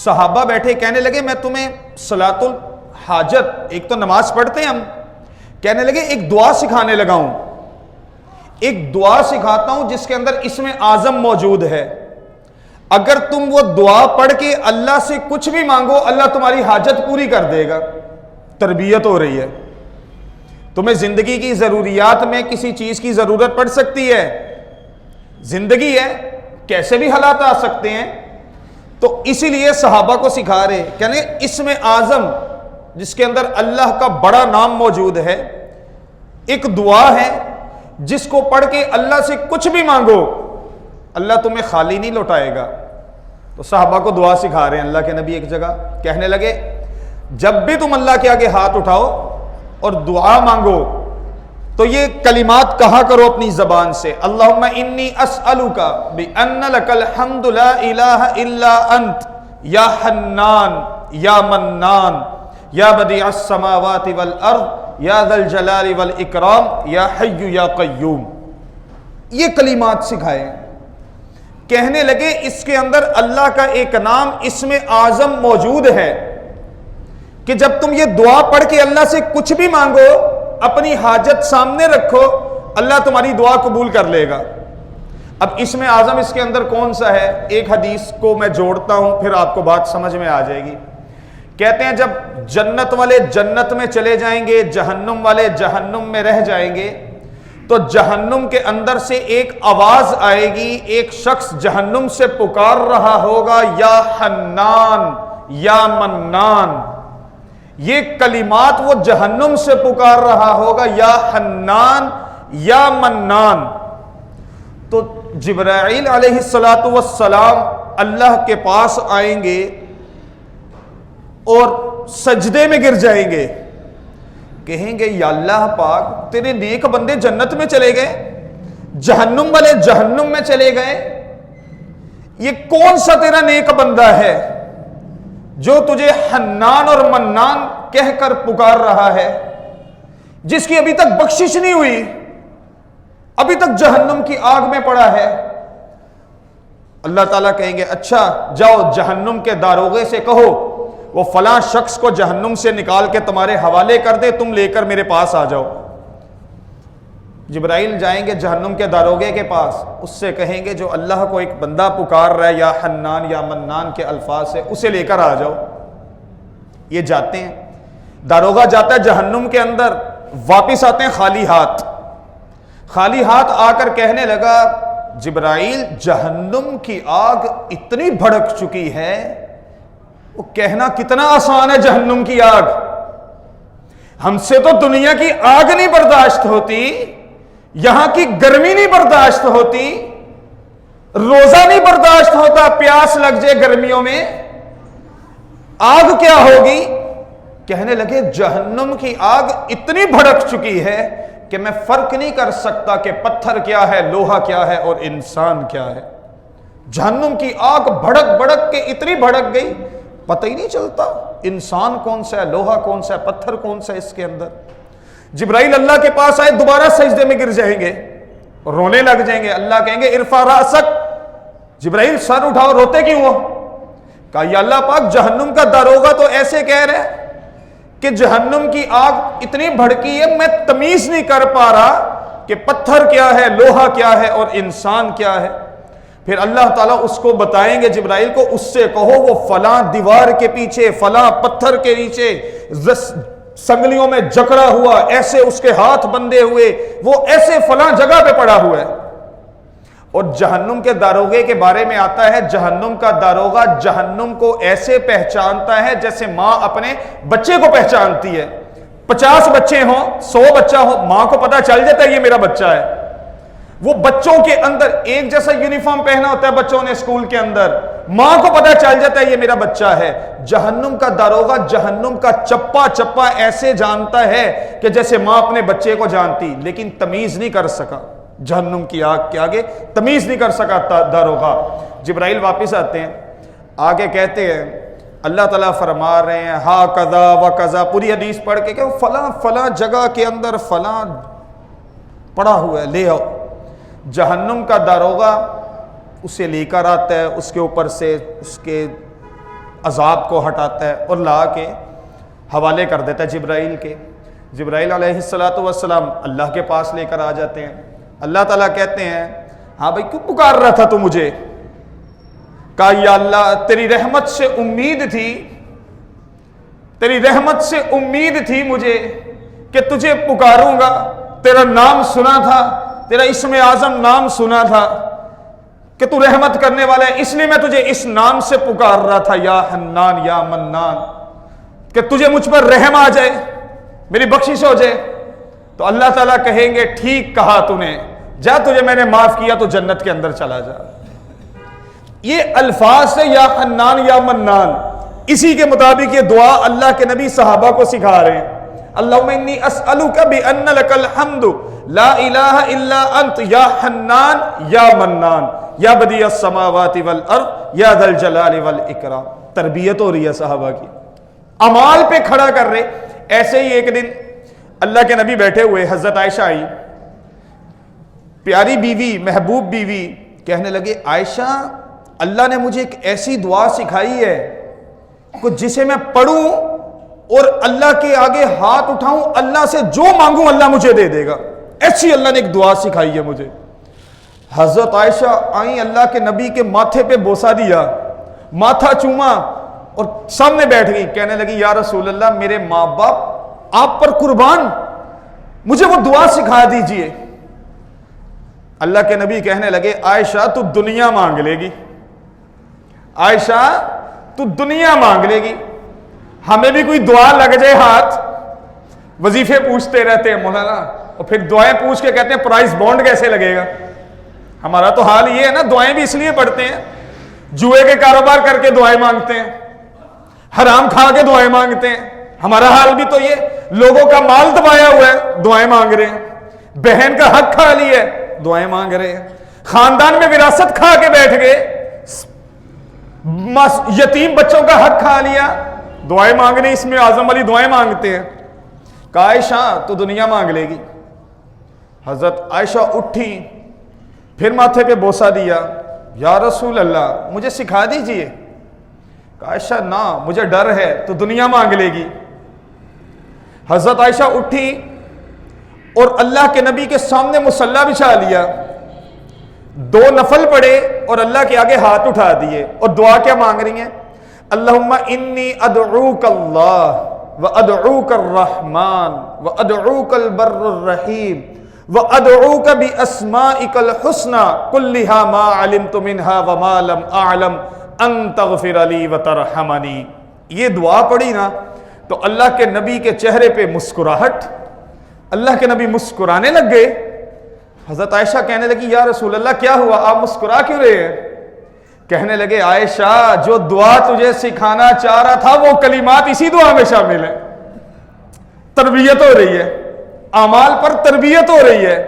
صحابہ بیٹھے کہنے لگے میں تمہیں صلاۃ الحاجت، ایک تو نماز پڑھتے ہیں ہم، کہنے لگے ایک دعا سکھانے لگا ہوں، ایک دعا سکھاتا ہوں جس کے اندر اسم اعظم موجود ہے، اگر تم وہ دعا پڑھ کے اللہ سے کچھ بھی مانگو اللہ تمہاری حاجت پوری کر دے گا۔ تربیت ہو رہی ہے، تمہیں زندگی کی ضروریات میں کسی چیز کی ضرورت پڑ سکتی ہے، زندگی ہے، کیسے بھی حالات آ سکتے ہیں، تو اسی لیے صحابہ کو سکھا رہے، کہنے اسم اعظم جس کے اندر اللہ کا بڑا نام موجود ہے، ایک دعا ہے جس کو پڑھ کے اللہ سے کچھ بھی مانگو اللہ تمہیں خالی نہیں لوٹائے گا۔ تو صحابہ کو دعا سکھا رہے ہیں۔ اللہ کے نبی ایک جگہ کہنے لگے جب بھی تم اللہ کے آگے ہاتھ اٹھاؤ اور دعا مانگو تو یہ کلمات کہا کرو اپنی زبان سے، اللہم انی اسألک بأن لک الحمد لا الہ الا انت یا حنان یا منان یا بدیع السماوات والارض یا ذا الجلال والاکرام یا حی یا قیوم۔ یہ کلمات سکھائے، کہنے لگے اس کے اندر اللہ کا ایک نام اسم اعظم موجود ہے کہ جب تم یہ دعا پڑھ کے اللہ سے کچھ بھی مانگو اپنی حاجت سامنے رکھو اللہ تمہاری دعا قبول کر لے گا۔ اب اسم اعظم اس کے اندر کون سا ہے؟ ایک حدیث کو میں جوڑتا ہوں پھر آپ کو بات سمجھ میں آ جائے گی۔ کہتے ہیں جب جنت والے جنت میں چلے جائیں گے، جہنم والے جہنم میں رہ جائیں گے، تو جہنم کے اندر سے ایک آواز آئے گی، ایک شخص جہنم سے پکار رہا ہوگا یا حنان یا منان۔ یہ کلمات وہ جہنم سے پکار رہا ہوگا یا حنان یا منان۔ تو جبرائیل علیہ السلام اللہ کے پاس آئیں گے اور سجدے میں گر جائیں گے، کہیں گے یا اللہ پاک تیرے نیک بندے جنت میں چلے گئے، جہنم والے جہنم میں چلے گئے، یہ کون سا تیرا نیک بندہ ہے جو تجھے حنان اور منان کہہ کر پکار رہا ہے، جس کی ابھی تک بخشش نہیں ہوئی، ابھی تک جہنم کی آگ میں پڑا ہے۔ اللہ تعالیٰ کہیں گے اچھا جاؤ جہنم کے داروغے سے کہو وہ فلاں شخص کو جہنم سے نکال کے تمہارے حوالے کر دے، تم لے کر میرے پاس آ جاؤ۔ جبرائیل جائیں گے جہنم کے داروغے کے پاس، اس سے کہیں گے جو اللہ کو ایک بندہ پکار رہا ہے یا حنان یا منان کے الفاظ سے اسے لے کر آ جاؤ۔ یہ جاتے ہیں، داروغہ جاتا ہے جہنم کے اندر، واپس آتے ہیں خالی ہاتھ۔ خالی ہاتھ آ کر کہنے لگا جبرائیل جہنم کی آگ اتنی بھڑک چکی ہے، وہ کہنا کتنا آسان ہے جہنم کی آگ، ہم سے تو دنیا کی آگ نہیں برداشت ہوتی، یہاں کی گرمی نہیں برداشت ہوتی، روزہ نہیں برداشت ہوتا، پیاس لگ جائے گرمیوں میں، آگ کیا ہوگی؟ کہنے لگے جہنم کی آگ اتنی بھڑک چکی ہے کہ میں فرق نہیں کر سکتا کہ پتھر کیا ہے، لوہا کیا ہے اور انسان کیا ہے۔ جہنم کی آگ بھڑک بھڑک کے اتنی بھڑک گئی پتہ ہی نہیں چلتا انسان کون سا ہے، لوہا کون سا ہے، پتھر کون سا ہے اس کے اندر۔ جبرائیل اللہ کے پاس آئے، دوبارہ سجدے میں گر جائیں گے، رونے لگ جائیں گے۔ اللہ کہیں گے ارفع رأسک، جبرائیل سر اٹھاؤ، روتے کیوں ہو؟ کہا یا اللہ پاک جہنم کا داروغہ تو ایسے کہہ رہے کہ جہنم کی آگ اتنی بھڑکی ہے میں تمیز نہیں کر پا رہا کہ پتھر کیا ہے، لوہا کیا ہے اور انسان کیا ہے۔ پھر اللہ تعالیٰ اس کو بتائیں گے جبرائیل کو، اس سے کہو وہ فلاں دیوار کے پیچھے، فلاں پتھر کے نیچے سنگلیوں میں جکڑا ہوا، ایسے اس کے ہاتھ بندھے ہوئے، وہ ایسے فلاں جگہ پہ پڑا ہوا ہے۔ اور جہنم کے داروغے کے بارے میں آتا ہے جہنم کا داروغہ جہنم کو ایسے پہچانتا ہے جیسے ماں اپنے بچے کو پہچانتی ہے۔ 50 بچے ہوں، 100 بچہ ہو، ماں کو پتا چل جاتا ہے یہ میرا بچہ ہے۔ وہ بچوں کے اندر ایک جیسا یونیفارم پہنا ہوتا ہے بچوں نے اسکول کے اندر، ماں کو پتا چل جاتا ہے یہ میرا بچہ ہے۔ جہنم کا داروغہ جہنم کا چپا چپا ایسے جانتا ہے کہ جیسے ماں اپنے بچے کو جانتی، لیکن تمیز نہیں کر سکا جہنم کی آگ کے آگے، تمیز نہیں کر سکا داروغہ۔ جبرائیل واپس آتے ہیں، آگے کہتے ہیں اللہ تعالیٰ فرما رہے ہیں ہا کذا و کذا، پوری حدیث پڑھ کے کہ فلاں فلاں جگہ کے اندر فلاں پڑا ہوا ہے، لے آؤ۔ جہنم کا داروغہ اسے لے کر آتا ہے، اس کے اوپر سے اس کے عذاب کو ہٹاتا ہے اور لا کے حوالے کر دیتا ہے جبرائیل کے. جبرائیل علیہ السلام اللہ کے پاس لے کر آ جاتے ہیں. اللہ تعالیٰ کہتے ہیں ہاں بھائی کیوں پکار رہا تھا تو مجھے؟ کہا یا اللہ تیری رحمت سے امید تھی، تیری رحمت سے امید تھی مجھے کہ تجھے پکاروں گا. تیرا نام سنا تھا، تیرا اسم اعظم نام سنا تھا کہ تو رحمت کرنے والا ہے، اس لیے میں تجھے اس نام سے پکار رہا تھا یا حنان یا منان، کہ تجھے مجھ پر رحم آ جائے، میری بخشش ہو جائے. تو اللہ تعالیٰ کہیں گے ٹھیک کہا تو نے، جا تجھے میں نے معاف کیا تو جنت کے اندر چلا جا. یہ الفاظ سے یا حنان یا منان، اسی کے مطابق یہ دعا اللہ کے نبی صحابہ کو سکھا رہے ہیں. اللہم انی اسألک بان لک الحمد لا الہ الا انت یا حنان یا منان یا بدیع السماوات والارض یا ذا الجلال والاکرام. تربیت ہو رہی ہے صحابہ کی، اعمال پہ کھڑا کر رہے. ایسے ہی ایک دن اللہ کے نبی بیٹھے ہوئے، حضرت عائشہ آئی، پیاری بیوی، محبوب بیوی، کہنے لگے عائشہ اللہ نے مجھے ایک ایسی دعا سکھائی ہے کہ جسے میں پڑھوں اور اللہ کے آگے ہاتھ اٹھاؤں، اللہ سے جو مانگوں اللہ مجھے دے دے گا. ایسی اللہ نے ایک دعا سکھائی ہے مجھے. حضرت عائشہ آئیں، اللہ کے نبی کے ماتھے پہ بوسہ دیا، ماتھا چوما اور سامنے بیٹھ گئی. کہنے لگی یا رسول اللہ میرے ماں باپ آپ پر قربان، مجھے وہ دعا سکھا دیجئے. اللہ کے نبی کہنے لگے عائشہ تو دنیا مانگ لے گی، عائشہ تو دنیا مانگ لے گی. ہمیں بھی کوئی دعا لگ جائے ہاتھ، وظیفے پوچھتے رہتے ہیں مولانا، اور پھر دعائیں پوچھ کے کہتے ہیں پرائز بانڈ کیسے لگے گا. ہمارا تو حال یہ ہے نا، دعائیں بھی اس لیے پڑھتے ہیں، جوئے کے کاروبار کر کے دعائیں مانگتے ہیں، حرام کھا کے دعائیں مانگتے ہیں. ہمارا حال بھی تو یہ، لوگوں کا مال دبایا ہوا ہے دعائیں مانگ رہے ہیں، بہن کا حق کھا لیا ہے دعائیں مانگ رہے ہیں، خاندان میں وراثت کھا کے بیٹھ گئے، یتیم بچوں کا حق کھا لیا، دعائیں مانگنے اس میں اعظم والی دعائیں مانگتے ہیں. کہا عائشہ تو دنیا مانگ لے گی. حضرت عائشہ اٹھی، پھر ماتھے پہ بوسہ دیا، یا رسول اللہ مجھے سکھا دیجئے. کہا عائشہ نہ مجھے ڈر ہے، تو دنیا مانگ لے گی. حضرت عائشہ اٹھی اور اللہ کے نبی کے سامنے مصلی بچھا لیا، 2 نفل پڑھے اور اللہ کے آگے ہاتھ اٹھا دیے اور دعا کیا مانگ رہی ہیں؟ اللہم انی ادعوک اللہ وادعوک الرحمن وادعوک البر الرحیم وادعوک باسمائک الحسنى کلھا ما علمت منها وما لم اعلم ان تغفر لی وترحمنی. یہ دعا پڑھی نا تو اللہ کے نبی کے چہرے پہ مسکراہٹ، اللہ کے نبی مسکرانے لگ گئے. حضرت عائشہ کہنے لگی یا رسول اللہ کیا ہوا، آپ مسکرا کیوں رہے ہیں؟ کہنے لگے عائشہ جو دعا تجھے سکھانا چاہ رہا تھا وہ کلمات اسی دعا میں شامل ہیں. تربیت ہو رہی ہے، اعمال پر تربیت ہو رہی ہے.